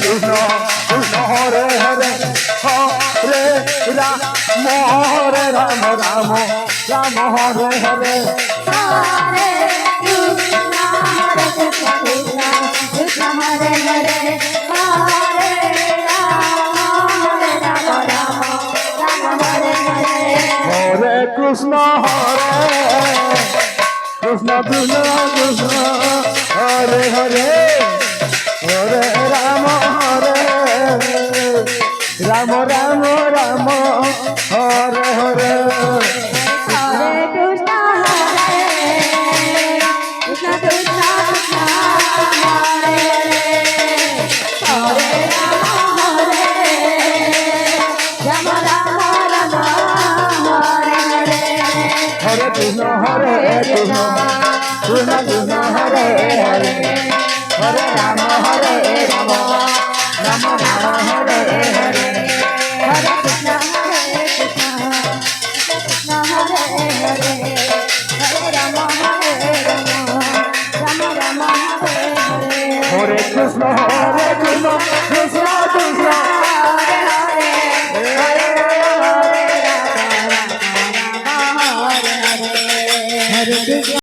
Krishna Krishna Hare Hare Hare Rama Hare Rama Rama Rama Hare Hare Hare Krishna Hare Krishna Krishna Krishna Hare Hare Hare Rama Hare Rama Rama Rama Hare Hare Hare Krishna Hare Krishna Krishna Krishna Hare Hare Hare Rama Hare Rama Rama Rama Hare Hare Hare Krishna Hare Krishna Krishna Krishna Hare Hare Hare Rama Hare Rama Rama Rama Hare Hare Hare Krishna Hare Krishna Krishna Krishna Hare Hare Hare Rama Hare Rama Rama Rama Hare Hare Hare Krishna Hare Krishna Krishna Hare Hare Hare Rama Hare Rama Rama Rama Hare Hare Hare Krishna Hare Krishna Krishna Krishna Hare Hare Hare Rama Hare Rama Rama Rama Hare Hare Hare Krishna